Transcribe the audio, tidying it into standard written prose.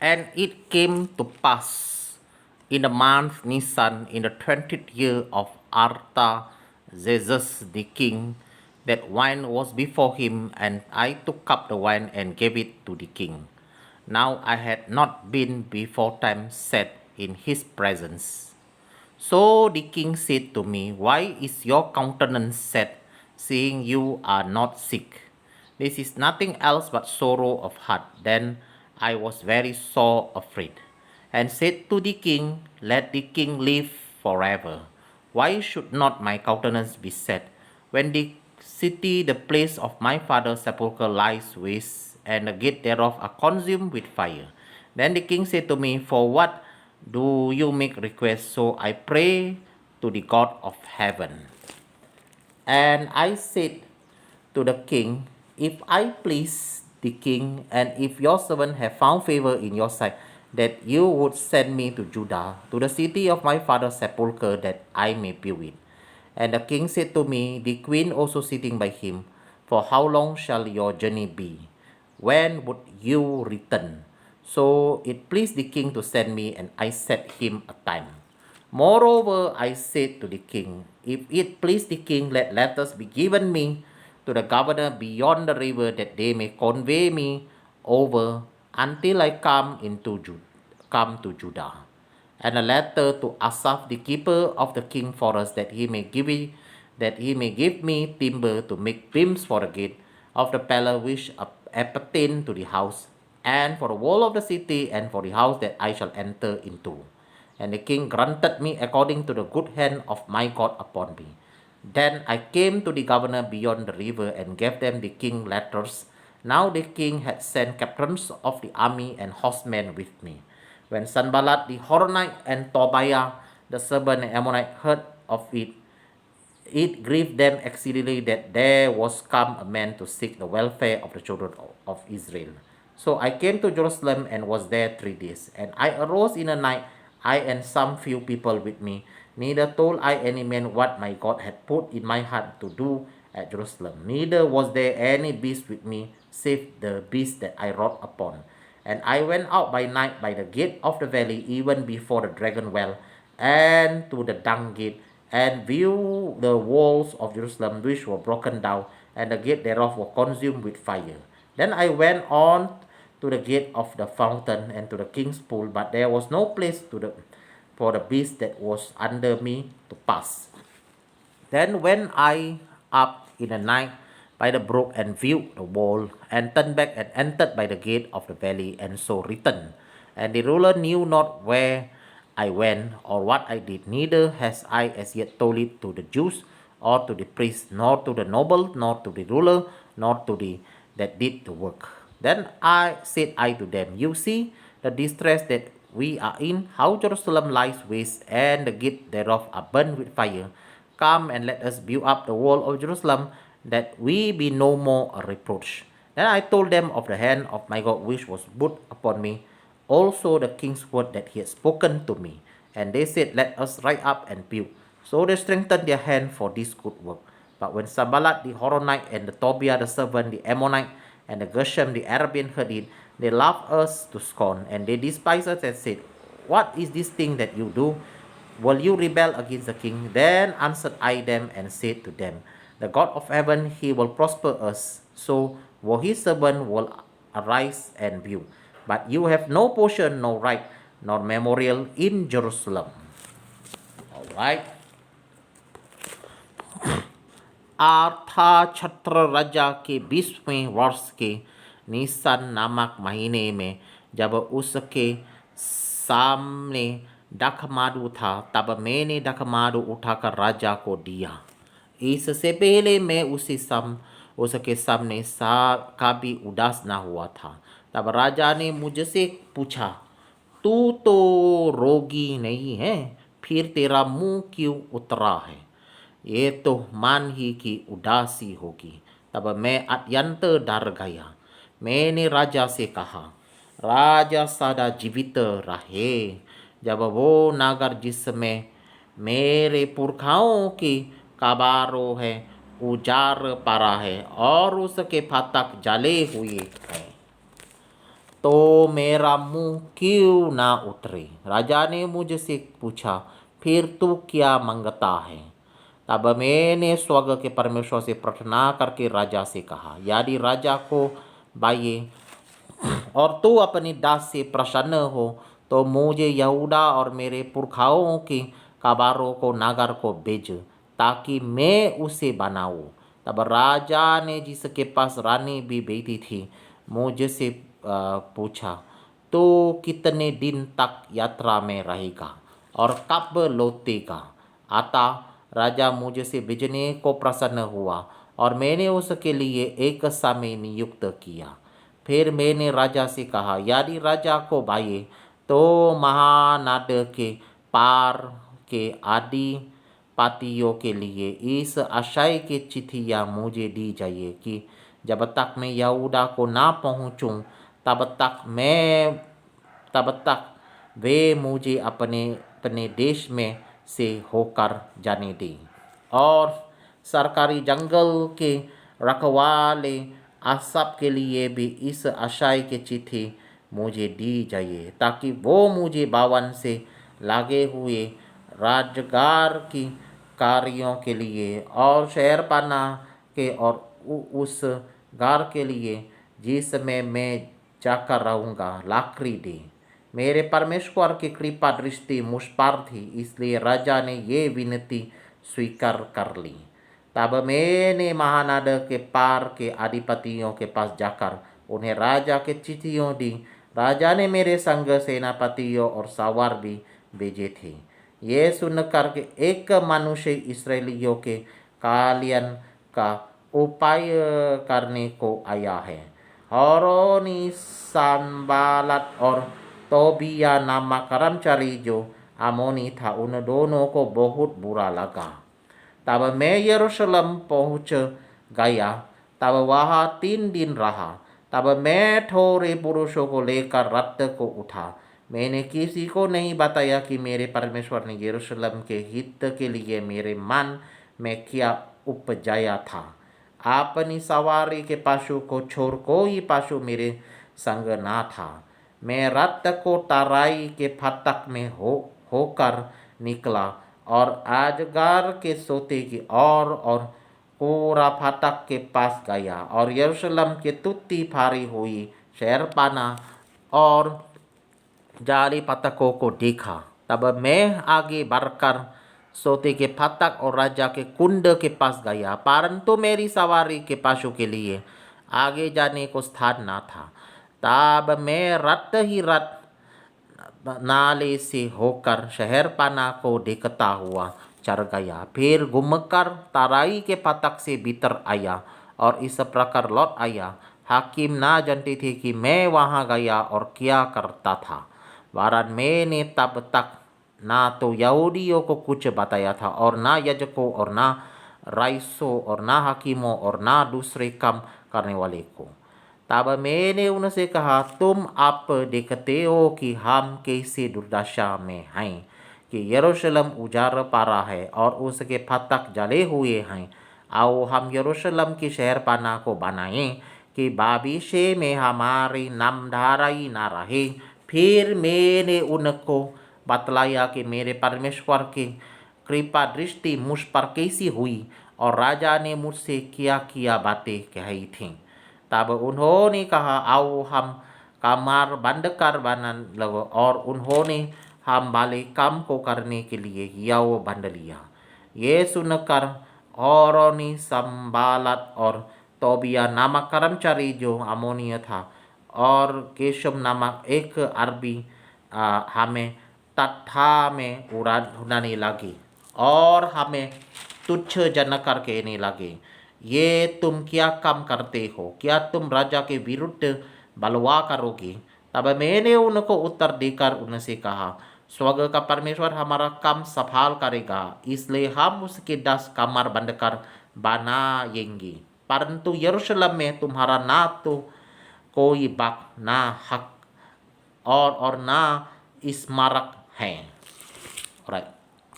And it came to pass in the month Nisan, in the 20th year of Artaxerxes the king, that wine was before him, and I took up the wine and gave it to the king. Now I had not been before time set in his presence. So the king said to me, why is your countenance set, seeing you are not sick? This is nothing else but sorrow of heart. Then I was very sore afraid, and said to the king, let the king live forever. Why should not my countenance be set, when the city, the place of my father's sepulchre, lies waste, and the gate thereof are consumed with fire? Then the king said to me, for what do you make request? So I pray to the God of heaven. And I said to the king, if I please the king, and if your servant have found favor in your sight, that you would send me to Judah, to the city of my father's sepulchre, that I may build it. And the king said to me, the queen also sitting by him, for how long shall your journey be? When would you return? So it pleased the king to send me, and I set him a time. Moreover, I said to the king, if it please the king, let letters be given me to the governor beyond the river, that they may convey me over until I come to Judah. And a letter to Asaph, the keeper of the king's forest, that he may give me timber to make beams for the gate of the palace which appertain to the house, and for the wall of the city, and for the house that I shall enter into. And the king granted me according to the good hand of my God upon me. Then I came to the governor beyond the river, and gave them the king letters. Now the king had sent captains of the army and horsemen with me. When Sanballat the Horonite and Tobiah the servant Ammonite heard of it, it grieved them exceedingly that there was come a man to seek the welfare of the children of Israel. So I came to Jerusalem and was there 3 days. And I arose in the night, I and some few people with me. Neither told I any man what my God had put in my heart to do at Jerusalem. Neither was there any beast with me, save the beast that I rode upon. And I went out by night by the gate of the valley, even before the dragon well, and to the dung gate, and view the walls of Jerusalem, which were broken down, and the gate thereof were consumed with fire. Then I went on to the gate of the fountain, and to the king's pool, but there was no place for the beast that was under me to pass. Then went I up in the night by the brook, and viewed the wall, and turned back and entered by the gate of the valley, and so returned. And the ruler knew not where I went, or what I did, neither has I as yet told it to the Jews, or to the priests, nor to the noble, nor to the ruler, nor to the that did the work. Then I said I to them, you see the distress that we are in, how Jerusalem lies waste, and the gate thereof are burned with fire. Come and let us build up the wall of Jerusalem, that we be no more a reproach. Then I told them of the hand of my God which was put upon me, also the king's word that he had spoken to me. And they said, let us rise up and build. So they strengthened their hand for this good work. But when Sanballat the Horonite, and the Tobiah the servant, the Ammonite, and the Geshem the Arabian heard it, they laughed us to scorn, and they despised us, and said, what is this thing that you do? Will you rebel against the king? Then answered I them, and said to them, the God of heaven, he will prosper us, so will his servant will arise and build. But you have no portion, no right, nor memorial in Jerusalem. All right. आर्था छत्र राजा के 20वें वर्ष के Nissan नामक महीने में, जब उसके सामने डखमारू था, तब मैंने डखमारू उठाकर राजा को दिया। इससे पहले मैं उसके सामने कभी उदास न हुआ था। तब राजा ने मुझसे पूछा, तू तो रोगी नहीं है, फिर तेरा मुंह क्यों उतरा है? ये तो मान ही की उदासी होगी। तब मैं अत्यंत डर गया। मैंने राजा से कहा, राजा सदा जीवित रहे। जब वो नगर जिसमें मेरे पुरखाओं की कब्रें है उजाड़ पड़ा है, और उसके फाटक जले हुए हैं, तो मेरा मुंह क्यों ना उतरे। राजा ने मुझसे पूछा, फिर तू क्या मांगता है? तब मैंने स्वर्ग के परमेश्वर से प्रार्थना करके राजा से कहा, यदि राजा को बाये और तू अपनी दास से प्रसन्न हो तो मुझे यहूदा और मेरे पुरखाओं के कबारों को नगर को भेज, ताकि मैं उसे बनाऊं। तब राजा ने, जिसके पास रानी भी बेटी थी, मुझसे पूछा, तो कितने दिन तक यात्रा में रहेगा और कब लौटेगा? अतः राजा मुझसे भेजने को प्रसन्न हुआ और मैंने उसके लिए एक समय नियुक्त किया। फिर मैंने राजा से कहा, यदि राजा को बाये तो महानद के पार के आदि पातियों के लिए इस आशय की चिट्ठियाँ मुझे दी जाइए कि जब तक मैं यहूदा को ना पहुँचूँ तब तक वे मुझे अपने अपने देश में से होकर जाने दें। और सरकारी जंगल के रखवाले आसप के लिए भी इस आशय की चिट्ठी मुझे दी जाइए, ताकि वो मुझे बावन से लगे हुए राजगार की कार्यों के लिए और शहरपना के और उस गार के लिए जिसमें मैं जाकर रहूँगा लाकड़ी दे। मेरे परमेश्वर की कृपा दृष्टि मुझ पर थी, इसलिए राजा ने ये विनती स्वीकार कर ली। तब मैंने महानद के पार के अधिपतियों के पास जाकर उन्हें राजा की चिट्ठियाँ दी। राजा ने मेरे संग सेनापतियों और सवार भी भेजे थे। ये सुनकर के एक मनुष्य इसराइलियों के कल्याण का उपाय करने को आया है। हरोनी संबालत और तोबिया नामक कर्मचारी जो अमोनी था, उन दोनों को बहुत बुरा लगा। तब मैं यरूशलेम पहुंच गया। तब वहाँ 3 दिन रहा। तब मैं थोड़े पुरुषों को लेकर रथ को उठा। मैंने किसी को नहीं बताया कि मेरे परमेश्वर ने यरूशलेम के हित के लिए मेरे मन में क्या उपजाया था। अपनी सवारी के पशु को छोड़ कोई पशु मेरे संग ना था। मैं रथ को तराई के फाटक में होकर निकला और अजगर के सोते की ओर और कोरा फाटक के पास गया और यरूशलेम के टूटी फाड़ी हुई शहरपना और जाली फाटकों को देखा। तब मैं आगे बढ़कर सोते के फाटक और राजा के कुंड के पास गया, परंतु मेरी सवारी के पशु के लिए आगे जाने को स्थान न था। तब मैं रथ नाले से होकर शहरपना को देखता हुआ चढ़ गया, फिर घूमकर तराई के फाटक से भीतर आया और इस प्रकार लौट आया। हाकिम ना जानते थे कि मैं वहाँ गया और क्या करता था, वरन मैंने तब तक ना तो यहूदियों को कुछ बताया था और ना याजकों और ना राइसों और ना हाकिमों और ना दूसरे काम करने वाले को। तब मैंने उनसे कहा, तुम आप देखते हो कि हम कैसे दुर्दशा में हैं, कि यरूशलेम उजाड़ पड़ा है और उसके फाटक जले हुए हैं। आओ हम यरूशलेम की शहरपना को बनाएं कि भविष्य में हमारी नामधराई न रहे। फिर मैंने उनको बतलाया कि मेरे परमेश्वर की कृपा दृष्टि मुझ पर कैसी हुई और राजा ने मुझसे क्या क्या बातें कही थीं। तब उन्होंने कहा, आओ हम कमर बंद कर बना लगो, और उन्होंने हम वाले काम को करने के लिए याव बंद लिया। ये सुनकर औरोनी संबालत और तोबिया नामक कर्मचारी जो अमोनिया था और केशव नामक एक अरबी हमें तथा में उड़ाने लगे और हमें तुच्छ जनकर कहने लगे, ये तुम क्या काम करते हो? क्या तुम राजा के विरुद्ध बलवा करोगे? तब मैंने उनको उत्तर देकर उनसे कहा, स्वर्ग का परमेश्वर हमारा काम सफल करेगा, इसलिए हम उसके 10 कमर बंद कर बनाएंगे, परंतु यरूशलेम में तुम्हारा ना तो कोई बाग ना हक और ना स्मारक है।